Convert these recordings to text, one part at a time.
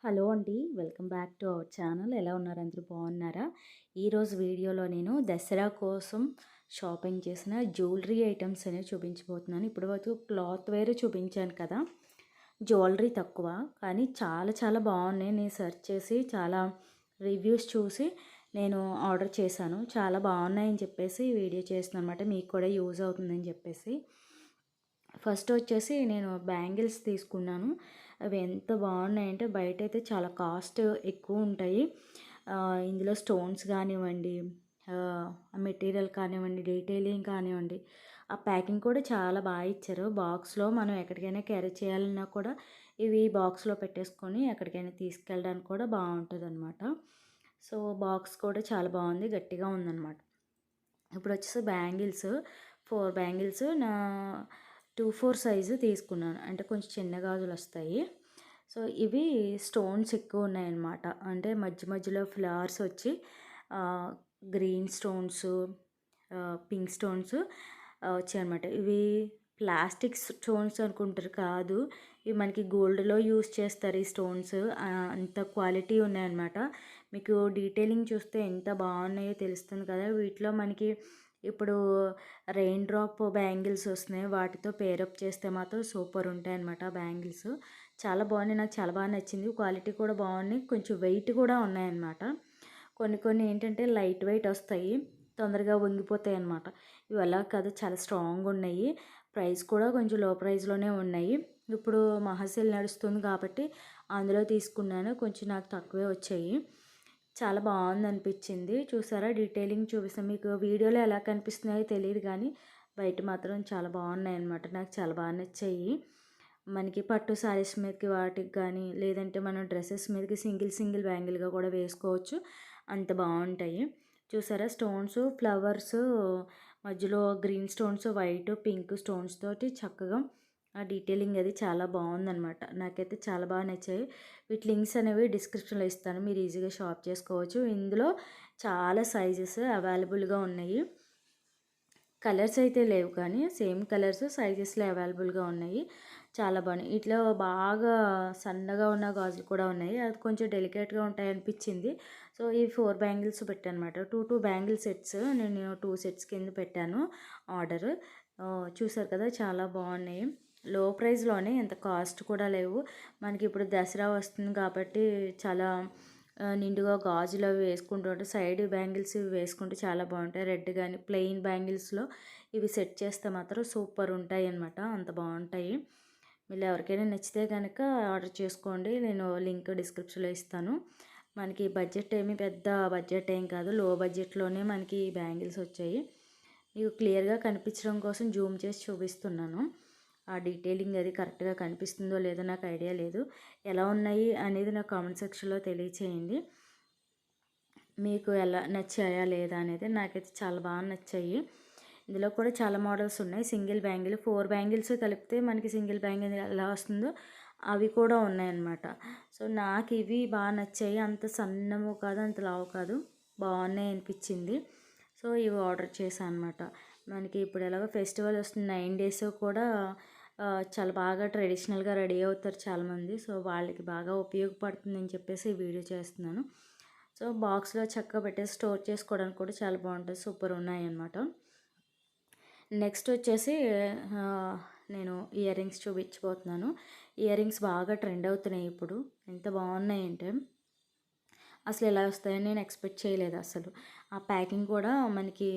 Hello అండి. Welcome back to our channel. ఎలా ఉన్నారు అందరూ బాగున్నారా? ఈరోజు వీడియోలో నేను దసరా కోసం షాపింగ్ చేసిన జ్యువెలరీ ఐటమ్స్ అనేవి చూపించబోతున్నాను. ఇప్పటివరకు క్లాత్ వేర్ చూపించాను కదా! జ్యువెలరీ తక్కువ, కానీ చాలా చాలా బాగున్నాయి. నేను సెర్చ్ చేసి చాలా రివ్యూస్ చూసి నేను ఆర్డర్ చేశాను. చాలా బాగున్నాయని చెప్పేసి వీడియో చేస్తున్నాను అనమాట. మీకు కూడా యూజ్ అవుతుందని చెప్పేసి. ఫస్ట్ వచ్చేసి నేను బ్యాంగిల్స్ తీసుకున్నాను. అవి ఎంత బాగున్నాయంటే బయటైతే చాలా కాస్ట్ ఎక్కువ ఉంటాయి. ఇందులో స్టోన్స్ కానివ్వండి, మెటీరియల్ కానివ్వండి, డీటెయిలింగ్ కానివ్వండి, ఆ ప్యాకింగ్ కూడా చాలా బాగా ఇచ్చారు. బాక్స్లో మనం ఎక్కడికైనా క్యారీ చేయాలన్నా కూడా ఇవి బాక్స్లో పెట్టేసుకొని ఎక్కడికైనా తీసుకెళ్ళడానికి కూడా బాగుంటుంది అనమాట. సో బాక్స్ కూడా చాలా బాగుంది, గట్టిగా ఉందన్నమాట. ఇప్పుడు వచ్చేసి బ్యాంగిల్స్ 4 బ్యాంగిల్స్ 2/4 సైజు తీసుకున్నాను. అంటే కొంచెం చిన్న గాజులు వస్తాయి. సో ఇవి స్టోన్స్ ఎక్కువ ఉన్నాయన్నమాట. అంటే మధ్య మధ్యలో ఫ్లవర్స్ వచ్చి గ్రీన్ స్టోన్స్, పింక్ స్టోన్స్ వచ్చాయన్నమాట. ఇవి ప్లాస్టిక్ స్టోన్స్ అనుకుంటారు, కాదు. ఇవి మనకి గోల్డ్లో యూస్ చేస్తారు ఈ స్టోన్స్. అంత క్వాలిటీ ఉన్నాయన్నమాట. మీకు డీటెయిలింగ్ చూస్తే ఎంత బాగున్నాయో తెలుస్తుంది కదా. వీటిలో మనకి ఇప్పుడు రెయిన్ డ్రాప్ బ్యాంగిల్స్ వస్తున్నాయి. వాటితో పేరప్ చేస్తే మాత్రం సూపర్ ఉంటాయి అన్నమాట బ్యాంగిల్స్. చాలా బాగున్నాయి, నాకు చాలా బాగా నచ్చింది. క్వాలిటీ కూడా బాగున్నాయి, కొంచెం వెయిట్ కూడా ఉన్నాయన్నమాట. కొన్ని కొన్ని ఏంటంటే లైట్ వెయిట్ వస్తాయి, తొందరగా వంగిపోతాయి అన్నమాట. ఇవి అలా కాదు, చాలా స్ట్రాంగ్ ఉన్నాయి. ప్రైస్ కూడా కొంచెం లో ప్రైస్లోనే ఉన్నాయి. ఇప్పుడు మహాసేల్ నడుస్తుంది కాబట్టి అందులో తీసుకున్నాను. కొంచెం నాకు తక్కువే వచ్చాయి. చాలా బాగుంది అనిపించింది. చూసారా, డీటెయిలింగ్ చూపిస్తాను మీకు. వీడియోలో ఎలా కనిపిస్తున్నాయో తెలియదు కానీ బయట మాత్రం చాలా బాగున్నాయి అన్నమాట. నాకు చాలా బాగా నచ్చాయి. మనకి పట్టు శారీస్ మీదకి వాటికి కానీ, లేదంటే మనం డ్రెస్సెస్ మీదకి సింగిల్ సింగిల్ బ్యాంగిల్గా కూడా వేసుకోవచ్చు. అంత బాగుంటాయి. చూసారా, స్టోన్స్, ఫ్లవర్స్, మధ్యలో green stones, white pink stones తోటి చక్కగా ఆ డీటెయిలింగ్ అది చాలా బాగుందనమాట. నాకైతే చాలా బాగా నచ్చాయి. వీటి లింక్స్ అనేవి డిస్క్రిప్షన్లో ఇస్తాను, మీరు ఈజీగా షాప్ చేసుకోవచ్చు. ఇందులో చాలా సైజెస్ అవైలబుల్గా ఉన్నాయి. కలర్స్ అయితే లేవు కానీ సేమ్ కలర్స్ సైజెస్లో అవైలబుల్గా ఉన్నాయి. చాలా బాగున్నాయి. ఇట్లా బాగా సన్నగా ఉన్న గాజులు కూడా ఉన్నాయి. అది కొంచెం డెలికేట్గా ఉంటాయి అనిపించింది. సో ఈ 4 బ్యాంగిల్స్ పెట్టాను అనమాట. 2 బ్యాంగిల్ సెట్స్ నేను 2 సెట్స్ కింద పెట్టాను ఆర్డర్. చూసారు కదా, చాలా బాగున్నాయి. లో ప్రైస్లోనే, ఎంత కాస్ట్ కూడా లేవు. మనకి ఇప్పుడు దసరా వస్తుంది కాబట్టి చాలా నిండుగా గాజులు అవి వేసుకుంటుంటే సైడ్ బ్యాంగిల్స్ ఇవి వేసుకుంటే చాలా బాగుంటాయి. రెడ్ కానీ ప్లెయిన్ బ్యాంగిల్స్లో ఇవి సెట్ చేస్తే మాత్రం సూపర్ ఉంటాయి అన్నమాట. అంత బాగుంటాయి. మీరు ఎవరికైనా నచ్చితే కనుక ఆర్డర్ చేసుకోండి. నేను లింక్ డిస్క్రిప్షన్లో ఇస్తాను. మనకి బడ్జెట్ ఏమి పెద్ద బడ్జెట్ ఏం కాదు, లో బడ్జెట్లోనే మనకి బ్యాంగిల్స్ వచ్చాయి. మీకు క్లియర్గా కనిపించడం కోసం జూమ్ చేసి చూపిస్తున్నాను. ఆ డీటెయిలింగ్ అది కరెక్ట్గా కనిపిస్తుందో లేదో నాకు ఐడియా లేదు. ఎలా ఉన్నాయి అనేది నాకు కామెంట్ సెక్షన్లో తెలియచేయండి. మీకు ఎలా నచ్చాయా లేదా అనేది. నాకైతే చాలా బాగా నచ్చాయి. ఇందులో కూడా చాలా మోడల్స్ ఉన్నాయి. సింగిల్ బ్యాంగిల్ 4 బ్యాంగిల్స్ కలిపితే మనకి సింగిల్ బ్యాంగిల్ ఎలా వస్తుందో అవి కూడా ఉన్నాయన్నమాట. సో నాకు ఇవి బాగా నచ్చాయి. అంత సన్నము కాదు, అంత లావు కాదు, బాగున్నాయి అనిపించింది. సో ఇవి ఆర్డర్ చేశాను అనమాట. మనకి ఇప్పుడు ఎలాగో ఫెస్టివల్ వస్తుంది, 9 డేస్ కూడా చాలా బాగా ట్రెడిషనల్గా రెడీ అవుతారు చాలామంది. సో వాళ్ళకి బాగా ఉపయోగపడుతుందని చెప్పేసి ఈ వీడియో చేస్తున్నాను. సో బాక్స్లో చక్కగా పెట్టేసి స్టోర్ చేసుకోవడానికి కూడా చాలా బాగుంటుంది. సూపర్ ఉన్నాయి అన్నమాట. నెక్స్ట్ వచ్చేసి నేను ఇయర్ రింగ్స్ చూపించబోతున్నాను. ఇయర్ రింగ్స్ బాగా ట్రెండ్ అవుతున్నాయి ఇప్పుడు. ఎంత బాగున్నాయి అంటే అసలు ఎలా వస్తాయని నేను ఎక్స్పెక్ట్ చేయలేదు అసలు. ఆ ప్యాకింగ్ కూడా మనకి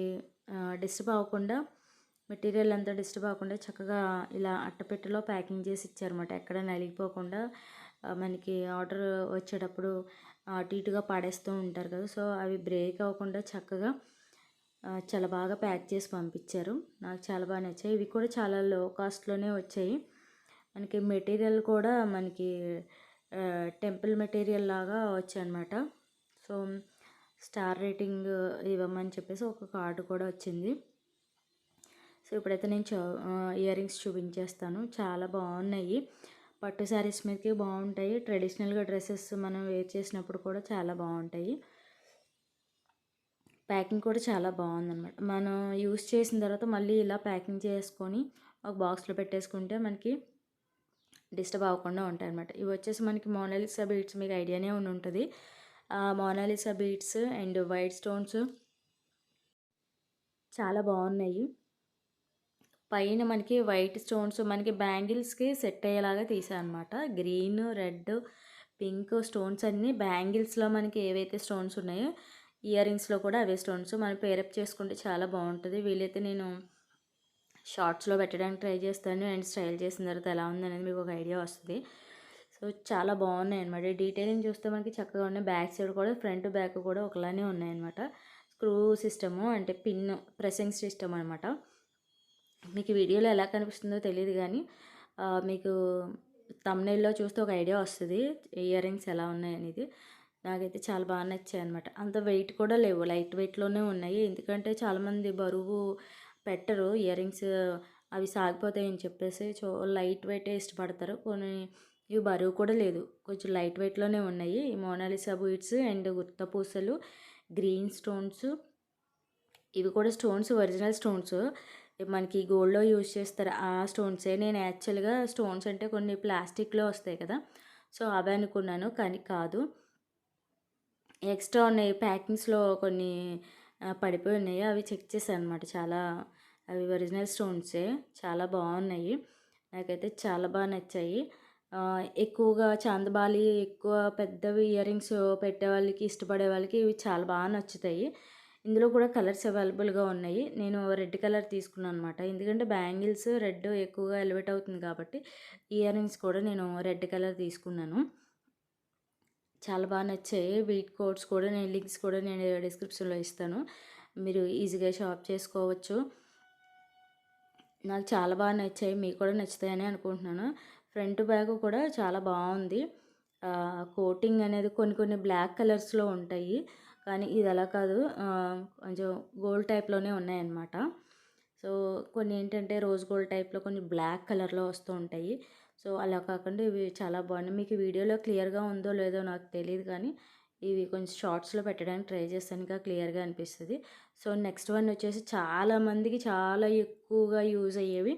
డిస్టర్బ్ అవ్వకుండా, మెటీరియల్ అంతా డిస్టర్బ్ అవ్వకుండా చక్కగా ఇలా అట్టపెట్టెలో ప్యాకింగ్ చేసి ఇచ్చారన్నమాట. ఎక్కడ నలిగిపోకుండా. మనకి ఆర్డర్ వచ్చేటప్పుడు అటు ఇటుగా పడేస్తూ ఉంటారు కదా, సో అవి బ్రేక్ అవ్వకుండా చక్కగా చాలా బాగా ప్యాక్ చేసి పంపించారు. నాకు చాలా బాగా నచ్చాయి. ఇవి కూడా చాలా లో కాస్ట్లోనే వచ్చాయి. మనకి మెటీరియల్ కూడా మనకి టెంపుల్ మెటీరియల్ లాగా వచ్చాయన్నమాట. సో స్టార్ రేటింగ్ ఇవ్వమని చెప్పేసి ఒక కార్డు కూడా వచ్చింది. సో ఇప్పుడైతే నేను ఇయర్ రింగ్స్ చూపించేస్తాను. చాలా బాగున్నాయి. పట్టు శారీస్ మీదకి బాగుంటాయి. ట్రెడిషనల్గా డ్రెస్సెస్ మనం వేర్ చేసినప్పుడు కూడా చాలా బాగుంటాయి. ప్యాకింగ్ కూడా చాలా బాగుందన్నమాట. మనం యూస్ చేసిన తర్వాత మళ్ళీ ఇలా ప్యాకింగ్ చేసుకొని ఒక బాక్స్లో పెట్టేసుకుంటే మనకి డిస్టర్బ్ అవ్వకుండా ఉంటాయన్నమాట. ఇవి వచ్చేసి మనకి మోనాలిసా బీడ్స్ మీకు ఐడియానే ఉంటుంది. Mona Lisa beads and white stones చాలా బాగున్నాయి. పైన మనకి వైట్ స్టోన్స్ మనకి బ్యాంగిల్స్కి సెట్ అయ్యేలాగా తీసానమాట. గ్రీన్, రెడ్, పింక్ స్టోన్స్ అన్నీ బ్యాంగిల్స్లో మనకి ఏవైతే స్టోన్స్ ఉన్నాయో ఇయర్ రింగ్స్లో కూడా అవే స్టోన్స్ మనం పేరప్ చేసుకుంటే చాలా బాగుంటుంది. వీలైతే నేను షార్ట్స్లో పెట్టడానికి ట్రై చేస్తాను అండ్ స్టైల్ చేసిన తర్వాత ఎలా ఉందనేది మీకు ఒక ఐడియా వస్తుంది. సో చాలా బాగున్నాయి అనమాట. డీటెయిలింగ్ చూస్తే మనకి చక్కగా ఉన్నాయి. బ్యాక్ సైడ్ కూడా ఫ్రంట్ బ్యాక్ కూడా ఒకలానే ఉన్నాయన్నమాట. స్క్రూ సిస్టము అంటే పిన్ ప్రెసింగ్ సిస్టమ్ అనమాట. మీకు వీడియోలో ఎలా కనిపిస్తుందో తెలియదు కానీ మీకు థంబ్నెయిల్లో చూస్తే ఒక ఐడియా వస్తుంది ఇయర్ రింగ్స్ ఎలా ఉన్నాయనేది. నాకైతే చాలా బాగా నచ్చాయి అనమాట. అంత వెయిట్ కూడా లేవు, లైట్ వెయిట్లోనే ఉన్నాయి. ఎందుకంటే చాలామంది బరువు పెట్టరు ఇయర్ రింగ్స్, అవి సాగిపోతాయని చెప్పేసి లైట్ వెయిటే ఇష్టపడతారు. కొన్ని ఇవి బరువు కూడా లేదు, కొంచెం లైట్ వెయిట్లోనే ఉన్నాయి. ఈ మోనాలిసా బీడ్స్ అండ్ గుత్త పూసలు, గ్రీన్ స్టోన్స్, ఇవి కూడా స్టోన్స్ ఒరిజినల్ స్టోన్స్ మనకి గోల్డ్లో యూజ్ చేస్తారు ఆ స్టోన్సే. నేను యాక్చువల్గా స్టోన్స్ అంటే కొన్ని ప్లాస్టిక్లో వస్తాయి కదా, సో అవి అనుకున్నాను కానీ కాదు. ఎక్స్ట్రా ఉన్నాయి ప్యాకింగ్స్లో కొన్ని పడిపోయి ఉన్నాయి, అవి చెక్ చేశాను అనమాట. చాలా అవి ఒరిజినల్ స్టోన్సే, చాలా బాగున్నాయి. నాకైతే చాలా బాగా నచ్చాయి. ఎక్కువగా చాందబాలి ఎక్కువ పెద్దవి ఇయర్ రింగ్స్ పెట్టే వాళ్ళకి, ఇష్టపడే వాళ్ళకి ఇవి చాలా బాగా నచ్చుతాయి. ఇందులో కూడా కలర్స్ అవైలబుల్గా ఉన్నాయి. నేను రెడ్ కలర్ తీసుకున్నాను అనమాట, ఎందుకంటే బ్యాంగిల్స్ రెడ్ ఎక్కువగా ఎలివేట్ అవుతుంది కాబట్టి ఇయర్ రింగ్స్ కూడా నేను రెడ్ కలర్ తీసుకున్నాను. చాలా బాగా నచ్చాయి. వీట్ కోడ్స్ కూడా నేను లింక్స్ కూడా నేను డిస్క్రిప్షన్లో ఇస్తాను, మీరు ఈజీగా షాప్ చేసుకోవచ్చు. నాకు చాలా బాగా నచ్చాయి, మీకు కూడా నచ్చుతాయని అనుకుంటున్నాను. ఫ్రంట్ బ్యాగ్ కూడా చాలా బాగుంది. కోటింగ్ అనేది కొన్ని కొన్ని బ్లాక్ కలర్స్లో ఉంటాయి కానీ ఇది అలా కాదు, కొంచెం గోల్డ్ టైప్లోనే ఉన్నాయన్నమాట. సో కొన్ని ఏంటంటే రోజ్ గోల్డ్ టైప్లో కొన్ని బ్లాక్ కలర్లో వస్తూ ఉంటాయి. సో అలా కాకుండా ఇవి చాలా బాగున్నాయి. మీకు వీడియోలో క్లియర్గా ఉందో లేదో నాకు తెలియదు కానీ ఇవి కొంచెం షార్ట్స్లో పెట్టడానికి ట్రై చేస్తాను, ఇంకా క్లియర్గా అనిపిస్తుంది. సో నెక్స్ట్ వన్ వచ్చేసి చాలామందికి చాలా ఎక్కువగా యూజ్ అయ్యేవి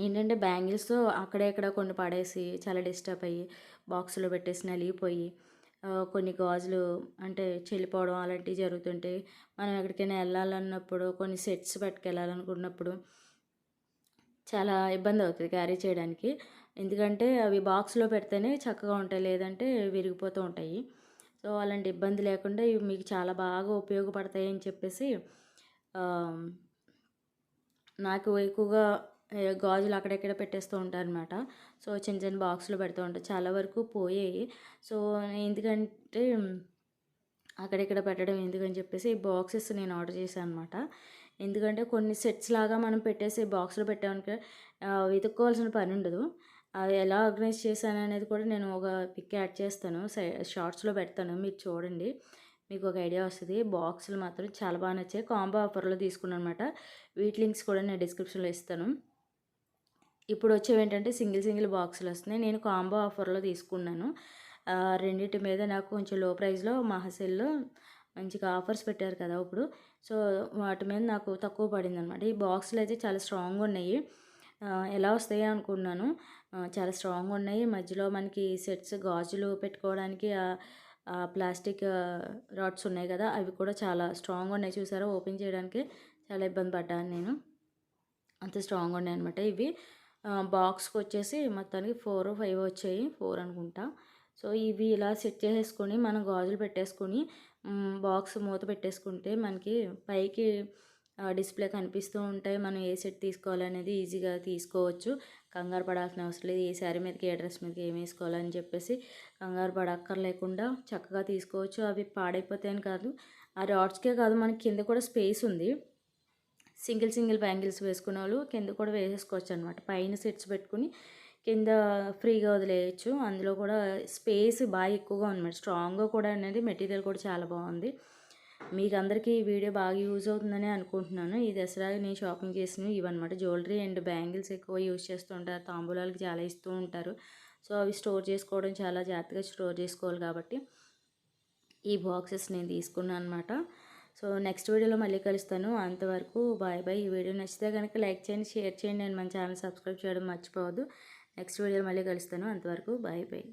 ఏంటంటే బ్యాంగిల్స్ అక్కడే ఇక్కడ కొన్ని పడేసి చాలా డిస్టర్బ్ అయ్యి బాక్స్లో పెట్టేసి నలిగిపోయి కొన్ని గాజులు అంటే చెల్లిపోవడం అలాంటివి జరుగుతుంటాయి. మనం ఎక్కడికైనా వెళ్ళాలన్నప్పుడు కొన్ని సెట్స్ పట్టుకెళ్ళాలనుకున్నప్పుడు చాలా ఇబ్బంది అవుతుంది క్యారీ చేయడానికి. ఎందుకంటే అవి బాక్స్లో పెడితేనే చక్కగా ఉంటాయి, లేదంటే విరిగిపోతూ ఉంటాయి. సో అలాంటి ఇబ్బంది లేకుండా ఇవి మీకు చాలా బాగా ఉపయోగపడతాయి అని చెప్పేసి నాకు ఎక్కువగా గాజులు అక్కడెక్కడ పెట్టేస్తూ ఉంటారనమాట. సో చిన్న చిన్న బాక్స్లో పెడుతూ ఉంటాను, చాలా వరకు పోయాయి. సో ఎందుకంటే అక్కడెక్కడ పెట్టడం ఎందుకని చెప్పేసి ఈ బాక్సెస్ నేను ఆర్డర్ చేశాను అనమాట. ఎందుకంటే కొన్ని సెట్స్ లాగా మనం పెట్టేసి బాక్స్లో పెట్టామనుకో వెతుక్కోవాల్సిన పని ఉండదు. అవి ఎలా ఆర్గనైజ్ చేశాను అనేది కూడా నేను ఒక పిక్ యాడ్ చేస్తాను, షార్ట్స్లో పెడతాను, మీరు చూడండి, మీకు ఒక ఐడియా వస్తుంది. బాక్సులు మాత్రం చాలా బాగా నచ్చాయి. కాంబో ఆఫర్లో తీసుకున్నాను అనమాట. వీటి లింక్స్ కూడా నేను డిస్క్రిప్షన్లో ఇస్తాను. ఇప్పుడు వచ్చేవి ఏంటంటే సింగిల్ సింగిల్ బాక్సులు వస్తున్నాయి, నేను కాంబో ఆఫర్లో తీసుకున్నాను. రెండింటి మీద నాకు కొంచెం లో ప్రైస్లో మహాసెల్లో మంచిగా ఆఫర్స్ పెట్టారు కదా ఇప్పుడు, సో వాటి మీద నాకు తక్కువ పడింది అనమాట. ఈ బాక్సులు అయితే చాలా స్ట్రాంగ్గా ఉన్నాయి. ఎలా వస్తాయి అనుకున్నాను, చాలా స్ట్రాంగ్గా ఉన్నాయి. మధ్యలో మనకి సెట్స్ గాజులు పెట్టుకోవడానికి ప్లాస్టిక్ రాడ్స్ ఉన్నాయి కదా, అవి కూడా చాలా స్ట్రాంగ్గా ఉన్నాయి. చూసారా, ఓపెన్ చేయడానికి చాలా ఇబ్బంది పడ్డాను నేను, అంత స్ట్రాంగ్గా ఉన్నాయి అనమాట. ఇవి బాక్స్కి వచ్చేసి మొత్తానికి 4 5 వచ్చాయి, 4 అనుకుంటా. సో ఇవి ఇలా సెట్ చేసేసుకొని మనం గాజులు పెట్టేసుకొని బాక్స్ మూత పెట్టేసుకుంటే మనకి పైకి డిస్ప్లే కనిపిస్తూ ఉంటాయి. మనం ఏ సెట్ తీసుకోవాలనేది ఈజీగా తీసుకోవచ్చు, కంగారు పడాల్సిన అవసరం లేదు. ఏ శారీ మీదకి ఏ డ్రెస్ మీదకి ఏం వేసుకోవాలని చెప్పేసి కంగారు పడక్కర్లేకుండా చక్కగా తీసుకోవచ్చు. అవి పాడైపోతాయని కాదు, ఆ రాడ్స్కే కాదు మనకి కింద కూడా స్పేస్ ఉంది. సింగిల్ సింగిల్ బ్యాంగిల్స్ వేసుకునే వాళ్ళు కింద కూడా వేసేసుకోవచ్చు అనమాట. పైన సెట్స్ పెట్టుకుని కింద ఫ్రీగా వదిలేయచ్చు. అందులో కూడా స్పేస్ బాగా ఎక్కువగా ఉందన్నమాట. స్ట్రాంగ్గా కూడా అనేది మెటీరియల్ కూడా చాలా బాగుంది. మీకు అందరికీ ఈ వీడియో బాగా యూజ్ అవుతుందని అనుకుంటున్నాను. ఈ దసరా నేను షాపింగ్ చేసినవి ఇవన్నమాట. జ్యువెలరీ అండ్ బ్యాంగిల్స్ ఎక్కువ యూజ్ చేస్తూ ఉంటారు, తాంబూలాలకి చాలా ఇస్తూ ఉంటారు. సో అవి స్టోర్ చేసుకోవడం చాలా జాగ్రత్తగా స్టోర్ చేసుకోవాలి కాబట్టి ఈ బాక్సెస్ నేను తీసుకున్నాను అనమాట. సో నెక్స్ట్ వీడియోలో మళ్ళీ కలుస్తాను, అంతవరకు బాయ్ బాయ్. ఈ వీడియో నచ్చితే కనుక లైక్ చేయండి, షేర్ చేయండి అండ్ మన ఛానల్ సబ్స్క్రైబ్ చేయడం మర్చిపోవద్దు. నెక్స్ట్ వీడియోలో మళ్ళీ కలుస్తాను. అంతవరకు బాయ్ బాయ్.